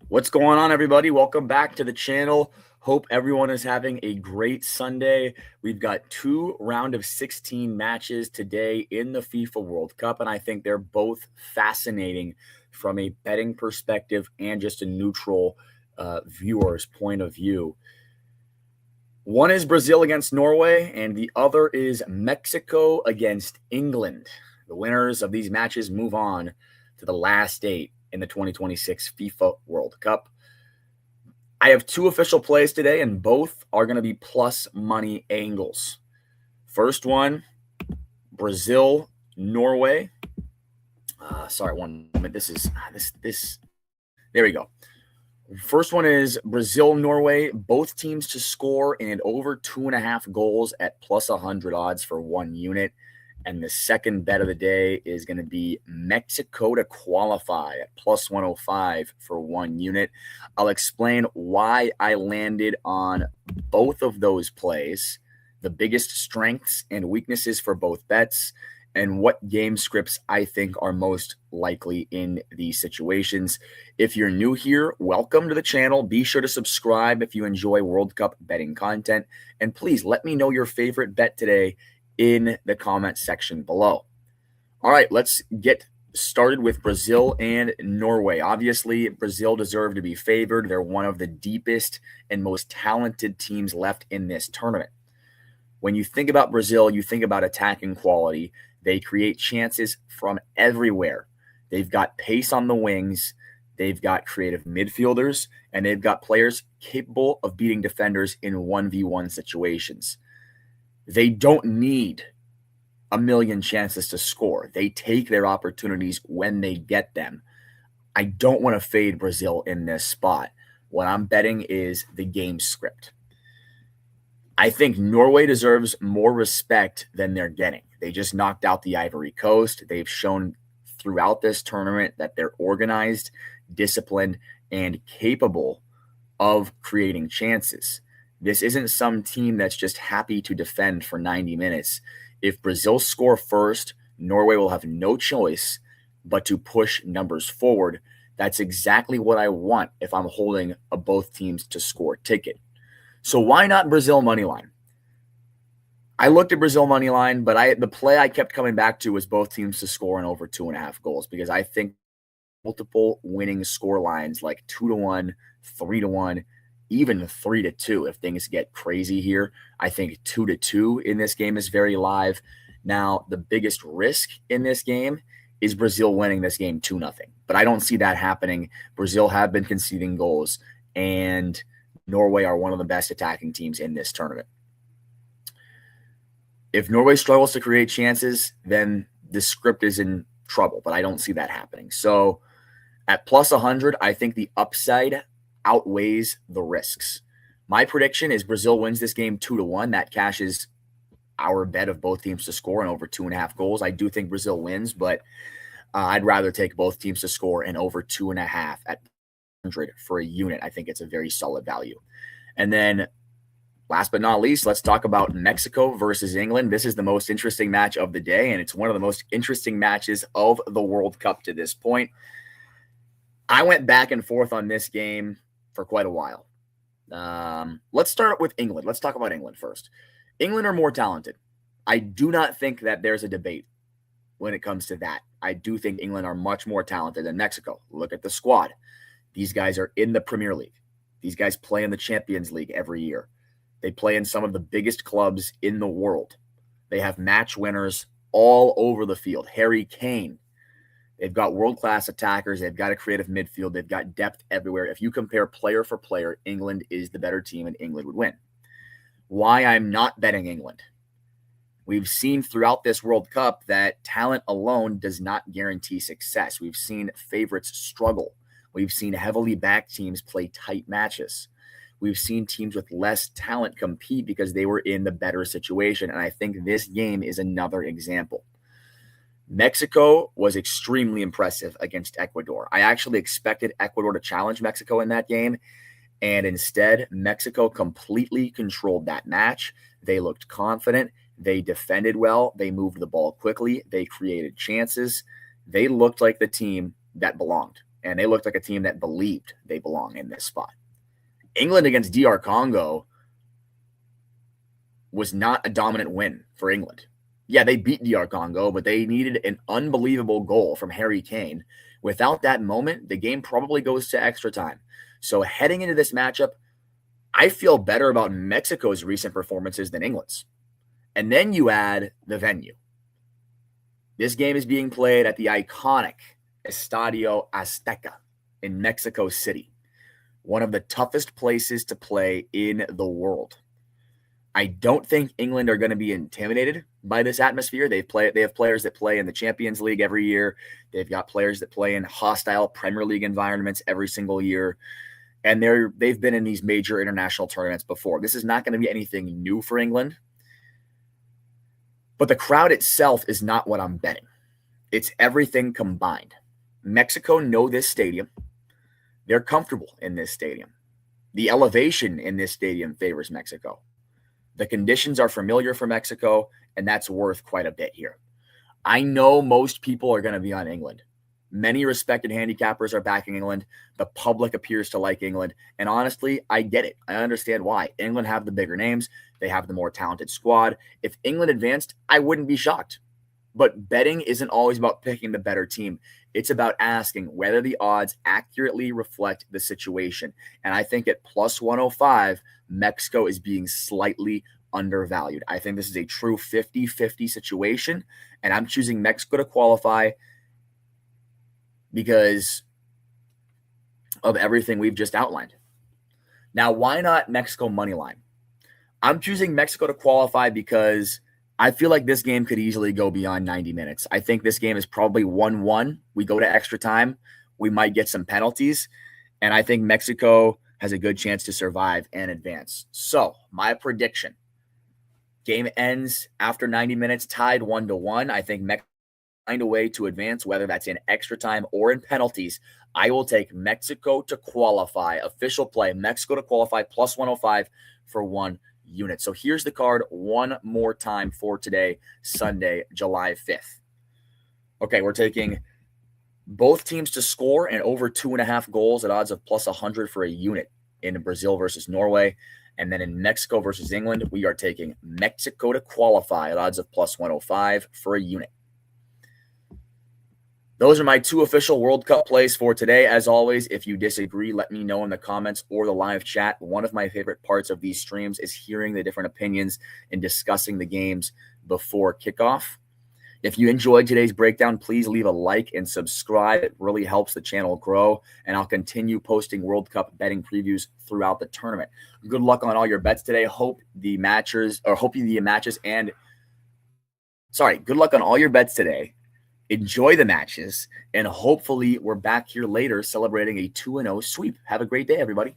What's going on, everybody? Welcome back to the channel. Hope everyone is having a great Sunday. We've got two round of 16 matches today in the FIFA World Cup, and I think they're both fascinating from a betting perspective and just a neutral viewer's point of view. One is Brazil against Norway, and the other is Mexico against England. The winners of these matches move on to the last eight in the 2026 FIFA World Cup. I have two official plays today, and both are going to be plus money angles. First one, Brazil, Norway. Sorry, 1 minute. There we go. First one is Brazil, Norway. Both teams to score and over 2.5 goals at plus 100 odds for 1 unit. And the second bet of the day is going to be Mexico to qualify at plus 105 for 1 unit. I'll explain why I landed on both of those plays, the biggest strengths and weaknesses for both bets, and what game scripts I think are most likely in these situations. If you're new here, welcome to the channel. Be sure to subscribe if you enjoy World Cup betting content. And please let me know your favorite bet today in the comment section below. All right, let's get started with Brazil and Norway. Obviously, Brazil deserve to be favored. They're one of the deepest and most talented teams left in this tournament. When you think about Brazil, you think about attacking quality. They create chances from everywhere. They've got pace on the wings. They've got creative midfielders, and they've got players capable of beating defenders in 1v1 situations. They don't need a million chances to score. They take their opportunities when they get them. I don't want to fade Brazil in this spot. What I'm betting is the game script. I think Norway deserves more respect than they're getting. They just knocked out the Ivory Coast. They've shown throughout this tournament that they're organized, disciplined, and capable of creating chances. This isn't some team that's just happy to defend for 90 minutes. If Brazil score first, Norway will have no choice but to push numbers forward. That's exactly what I want if I'm holding a both teams to score ticket. So why not Brazil money line? I looked at Brazil money line, but the play I kept coming back to was both teams to score and over 2.5 goals, because I think multiple winning score lines like 2-1, 3-1, even 3-2 if things get crazy here. I think 2-2 in this game is very live. Now, the biggest risk in this game is Brazil winning this game 2-0, but I don't see that happening. Brazil have been conceding goals, and Norway are one of the best attacking teams in this tournament. If Norway struggles to create chances, then the script is in trouble, but I don't see that happening. So at plus 100, I think the upside outweighs the risks. My prediction is Brazil wins this game 2-1. That cashes our bet of both teams to score and over 2.5 goals. I do think Brazil wins, but I'd rather take both teams to score and over 2.5 at 100 for a unit. I think it's a very solid value. And then last but not least, let's talk about Mexico versus England. This is the most interesting match of the day, and it's one of the most interesting matches of the World Cup to this point. I went back and forth on this game for quite a while. Let's start with England. Let's talk about England first. England are more talented. I do not think that there's a debate when it comes to that. I do think England are much more talented than Mexico. Look at the squad. These guys are in the Premier League. These guys play in the Champions League every year. They play in some of the biggest clubs in the world. They have match winners all over the field. Harry Kane. They've got world-class attackers. They've got a creative midfield. They've got depth everywhere. If you compare player for player, England is the better team, and England would win. Why I'm not betting England? We've seen throughout this World Cup that talent alone does not guarantee success. We've seen favorites struggle. We've seen heavily backed teams play tight matches. We've seen teams with less talent compete because they were in the better situation, and I think this game is another example. Mexico was extremely impressive against Ecuador. I actually expected Ecuador to challenge Mexico in that game, and instead, Mexico completely controlled that match. They looked confident. They defended well. They moved the ball quickly. They created chances. They looked like the team that belonged. and they looked like a team that believed they belong in this spot. England against DR Congo was not a dominant win for England. Yeah, they beat DR Congo, but they needed an unbelievable goal from Harry Kane. Without that moment, the game probably goes to extra time. So heading into this matchup, I feel better about Mexico's recent performances than England's. And then you add the venue. This game is being played at the iconic Estadio Azteca in Mexico City, one of the toughest places to play in the world. I don't think England are going to be intimidated by this atmosphere. They have players that play in the Champions League every year. They've got players that play in hostile Premier League environments every single year. And they've been in these major international tournaments before. This is not going to be anything new for England. But the crowd itself is not what I'm betting. It's everything combined. Mexico know this stadium. They're comfortable in this stadium. The elevation in this stadium favors Mexico. The conditions are familiar for Mexico, and that's worth quite a bit here. I know most people are going to be on England. Many respected handicappers are backing England. The public appears to like England. And honestly, I get it. I understand why. England have the bigger names. They have the more talented squad. If England advanced, I wouldn't be shocked. But betting isn't always about picking the better team. It's about asking whether the odds accurately reflect the situation. And I think at plus 105, Mexico is being slightly undervalued. I think this is a true 50-50 situation. And I'm choosing Mexico to qualify because of everything we've just outlined. Now, why not Mexico money line? I'm choosing Mexico to qualify because I feel like this game could easily go beyond 90 minutes. I think this game is probably 1-1. We go to extra time. We might get some penalties. And I think Mexico has a good chance to survive and advance. So, my prediction. Game ends after 90 minutes, tied 1-1. I think Mexico find a way to advance, whether that's in extra time or in penalties. I will take Mexico to qualify. Official play, Mexico to qualify, plus 105 for 1 unit. So here's the card one more time for today, Sunday, July 5th. Okay, we're taking both teams to score and over 2.5 goals at odds of plus 100 for a unit in Brazil versus Norway. And then in Mexico versus England, we are taking Mexico to qualify at odds of plus 105 for a unit. Those are my 2 official World Cup plays for today. As always, if you disagree, let me know in the comments or the live chat. One of my favorite parts of these streams is hearing the different opinions and discussing the games before kickoff. If you enjoyed today's breakdown, please leave a like and subscribe. It really helps the channel grow, and I'll continue posting World Cup betting previews throughout the tournament. Good luck on all your bets today. Good luck on all your bets today. Enjoy the matches, and hopefully we're back here later celebrating a 2-0 sweep. Have a great day, everybody.